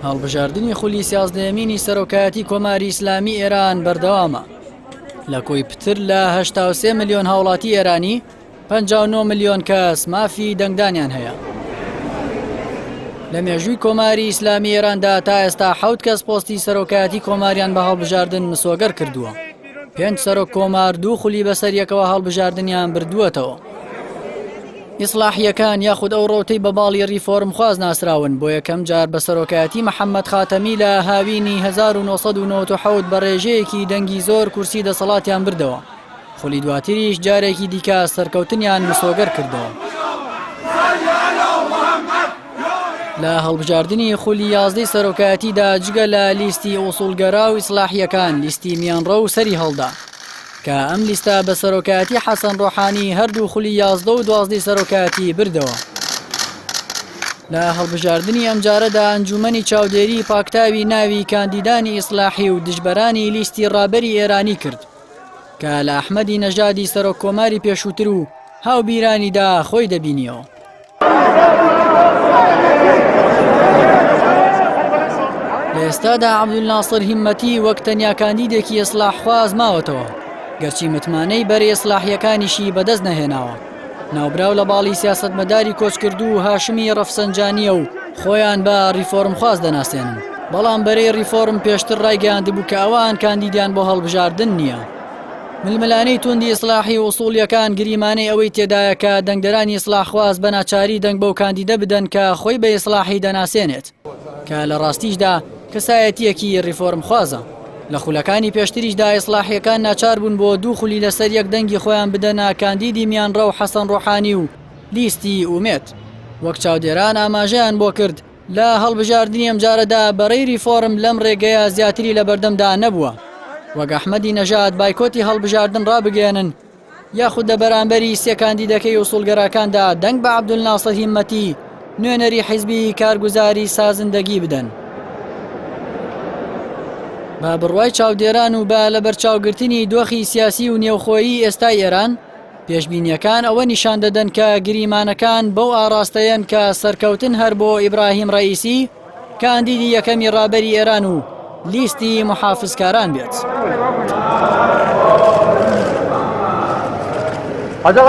هەڵبژاردننی خولی سیازدەیەمینی سەرۆکایەتی کۆماری ئیسلامی ئێران بەردەوامە. لە کۆی پتر لە 83 ملیۆن هاوڵاتی ئێرانی 59 ملیۆن کەس مافی دەنگدانیان هەیە. لە مێژووی کۆماری ئیسلامی ئێراندا تا ئێستا 7 کەس پۆستی سەرۆکایەتی کۆماریان بە هەڵبژاردن مسۆگەر کردووە. 5 سەرۆک کۆمار دوو خولی بەسەر یەکەوە هەڵبژاردنیان بردووەتەوە. ئیسلاحیەکان یاخود ئەو ڕۆتەی بە باڵی ریفۆرم خواز ناسراون بۆ یەکەم جار بە سەرۆکایەتی محەممەد خاتەمی لە هاوینی 1997 بە ڕێژەیەکی دەنگی زۆر کورسی دەسەڵاتیان بردەوە. خولی دواتریش جارێکی دیکە سەرکەوتنیان مسۆگەر کردەوە. لە هەڵبژاردننی خولی 11 سەرۆکایەتیدا جگە لە لیستی ئوسوڵگەرا و ئیسلاحیەکان لیستی میانڕە و سەری هەڵدا کە ئەم لیستە بە سەرۆکایەتی حەسەن ڕۆحانی هەردوو خولی 11 و 12 سەرۆکایەتی بردەوە. لە هەڵبژاردننی ئەم جارەدا ئەنجومەنی چاودێری پاکتاوی ناوی کاندیدانی ئیسلاحی و دژبەرانی لیستی ڕابەری ئێرانی کرد کە لە ئەحمەدی نەژادی سەرۆک کۆماری پێشووتر و هاوبیرانیدا خۆی دەبینیەوە. لە ئێستادا عەبدولناسر هیممەتی وەک تەنیا کاندیدێکی ئیسلاح خواز ماوەتەوە، گەرچی متمانەی بەرەی ئیسلاحیەکانیشی بەدەست نەهێناوە. ناوبراو لە باڵی سیاسەتمەداری کۆچکردو و هاشمی ڕەفسەنجانیە و خۆیان بە ریفۆرم خواز دەناسێنن، بەڵام بەرەی ریفۆرم پێشتر ڕایگەیاندبوو کە ئەوان کاندیدیان بۆ هەڵبژاردن نییە. ململانەی توندی ئیسلاحی و ئوسوڵیەکان گریمانەی ئەوەی تێدایە کە دەنگدەرانی ئیسلاحخواز بە ناچاری دەنگ بەو کاندیدە بدەن کە خۆی بە ئیسلاحی دەناسێنێت، کە لە ڕاستیشدا کەسایەتیەکی ریفۆرم خوازە. لە خولەکانی پێشتریشدا ئیسلاحیەکان ناچار بوون بۆ دوو خولی لەسەر یەک دەنگی خۆیان بدەنە کاندیدی میانڕە و حەسەن ڕۆحانی و لیستی ئومێد. وەک چاودێران ئاماژەیان بۆ کرد لە هەڵبژاردننی ئەم جارەدا بەڕێی ریفۆرم لەم ڕێگەیە زیاتری لە بەردەمدا نەبووە، وەک ئەحمەدی نەژاد بایکۆتی هەڵبژاردن ڕابگەێنن یاخود لە بەرامبەری سێ کاندیدەکەی ئوسوڵگەراکاندا دەنگ بە عەبدولناسر هیممەتی نوێنەری حیزبی کارگوزاری سازندەگی بدەن. بە بڕوای چاودێران و بە لە بەرچاوگرتنی دۆخی سیاسی و نێوخۆیی ئێستای ئێران، پێشبینیەکان ئەوە نیشان دەدەن کە گریمانەکان بەو ئاراستەیەن کە سەرکەوتن هەر بۆ ئیبراهیم ڕەئیسی کاندیدی یەکەمی ڕابەری ئێران و لیستی محافزکاران بێت. Hadi